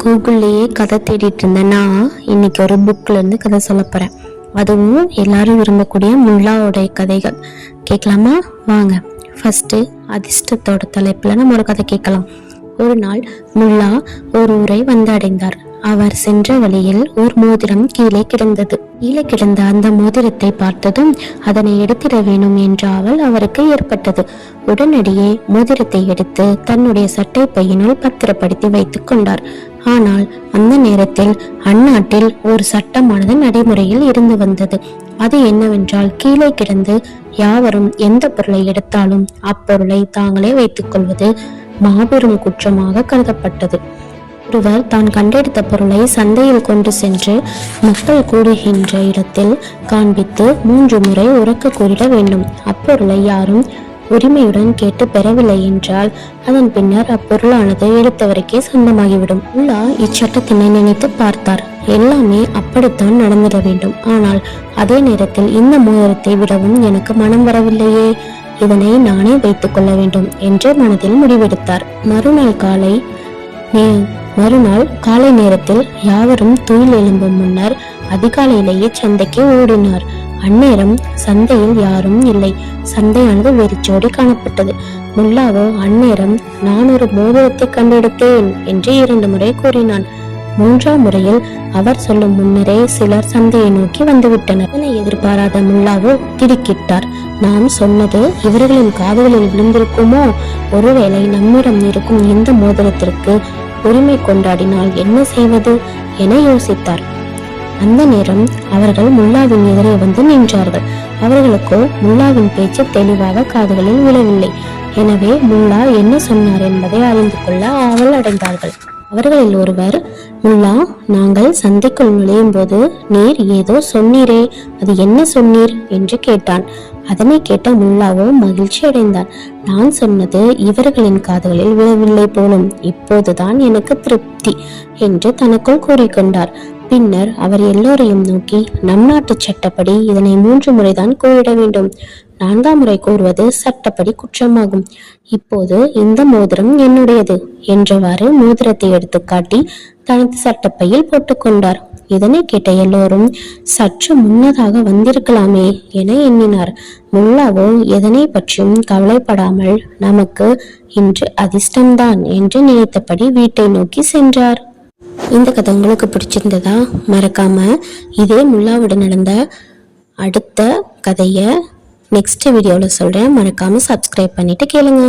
கூகுள்லேயே கதை தேடிட்டு இருந்தேன்னா இன்னைக்கு ஒரு புக்ல இருந்து கதை சொல்ல போறேன். அதுவும் எல்லாரும் விரும்பக்கூடிய முல்லாவுடைய கதைகள். கேட்கலாமா? வாங்க. ஃபர்ஸ்ட் அதிர்ஷ்டத்தோட தலைப்புல நம்ம ஒரு கதை கேட்கலாம். ஒரு நாள் முல்லா ஒரு ஊரை வந்து அடைந்தார். அவர் சென்ற வழியில் ஒரு மோதிரம் கீழே கிடந்த அந்த மோதிரத்தை பார்த்ததும் அதனை எடுத்திட வேணும் என்ற ஆவல் அவருக்கு ஏற்பட்டது. உடனடியே மோதிரத்தை எடுத்து தன்னுடைய சட்டை பையினுள் பத்திரப்படுத்தி வைத்துக் கொண்டார். ஆனால் அந்த நேரத்தில் அந்நாட்டில் ஒரு சட்டமானது நடைமுறையில் இருந்து வந்தது. அது என்னவென்றால், கீழே கிடந்து யாவரும் எந்த பொருளை எடுத்தாலும் அப்பொருளை தாங்களே வைத்துக் கொள்வது மாபெரும் குற்றமாக கருதப்பட்டது. ஒருவர் தான் கண்டெடுத்த பொருளை சந்தையில் கொண்டு சென்று மக்கள் கூடுகின்ற இடத்தில் காண்பித்து 3 முறை உரக்க கூறிட வேண்டும். அப்பொருளை யாரும் உரிமையுடன் கேட்டு பெறவில்லை என்றால் அதன் பின்னர் அப்பொருளானது எடுத்தவருக்கே சொந்தமாகிவிடும். முல்லா இச்சட்டத்தினை நினைத்து பார்த்தார். எல்லாமே அப்படித்தான் நடந்திட வேண்டும். ஆனால் அதே நேரத்தில் இந்த மோதிரத்தை விடவும் எனக்கு மனம் வரவில்லையே, இதனை நானே வைத்துக் கொள்ள வேண்டும் என்று மனதில் முடிவெடுத்தார். மறுநாள் காலை நேரத்தில் யாவரும் துயில் எழும்பும் முன்னர் அதிகாலையிலேயே சந்தைக்கு ஓடினார். அந்நேரம் சந்தையில் யாரும் இல்லை. சந்தையானது வெறிச்சோடி காணப்பட்டது. முல்லாவோ அந்நேரம் நான் ஒரு மோதிரத்தை கண்டெடுத்தேன் என்று 2 முறை கூறினான். 3ஆம் முறையில் அவர் சொல்லும் முன்னரே சிலர் சந்தையை நோக்கி வந்துவிட்டனர். இதனை எதிர்பாராத முல்லாவோ திடுக்கிட்டார். நாம் சொன்னது இவர்களின் காதுகளில் விழுந்திருக்குமோ? ஒருவேளை நம்மிடம் இருக்கும் இந்த மோதிரத்திற்கு உரிமை கொண்டாடினால் என்ன செய்வது என யோசித்தார். அந்த நேரம் அவர்கள் முல்லாவின் எதிரே வந்து நின்றார்கள். அவர்களுக்கோ முல்லாவின் பேச்சு தெளிவாக காதுகளில் விழவில்லை. எனவே முல்லா என்ன சொன்னார் என்பதை அறிந்து கொள்ள ஆவல் அடைந்தார்கள். அவர்களில் ஒருவர், முல்லா, நாங்கள் சந்தைக்குள் நுழையும் போது நீர் ஏதோ சொன்னீரே, அது என்ன சொன்னீர் என்று கேட்டான். அதனை கேட்ட முல்லாவோ மகிழ்ச்சி அடைந்தார். நான் சொன்னது இவர்களின் காதுகளில் விழவில்லை போலும், இப்போதுதான் எனக்கு திருப்தி என்று தனக்குள் கூறிக்கொண்டார். பின்னர் அவர் எல்லோரையும் நோக்கி, நம் நாட்டு சட்டப்படி இதனை 3 முறைதான் கூறிட வேண்டும். 4ஆம் முறை கூறுவது சட்டப்படி குற்றமாகும். இப்போது இந்த மோதிரம் என்னுடையது என்றவாறு மோதிரத்தை எடுத்து காட்டி தனது சட்டப்பையில் போட்டுக்கொண்டார். இதனை கேட்ட எல்லோரும் சற்று முன்னதாக வந்திருக்கலாமே என எண்ணினார். முல்லாவோ எதனை பற்றியும் கவலைப்படாமல் நமக்கு இன்று அதிர்ஷ்டம்தான் என்று நினைத்தபடி வீட்டை நோக்கி சென்றார். இந்த கதை உங்களுக்கு பிடிச்சிருந்ததா? மறக்காம இதே முல்லாவுடன் நடந்த அடுத்த கதையை நெக்ஸ்ட் வீடியோவில் சொல்கிறேன். மறக்காமல் சப்ஸ்கிரைப் பண்ணிட்டு கேளுங்க.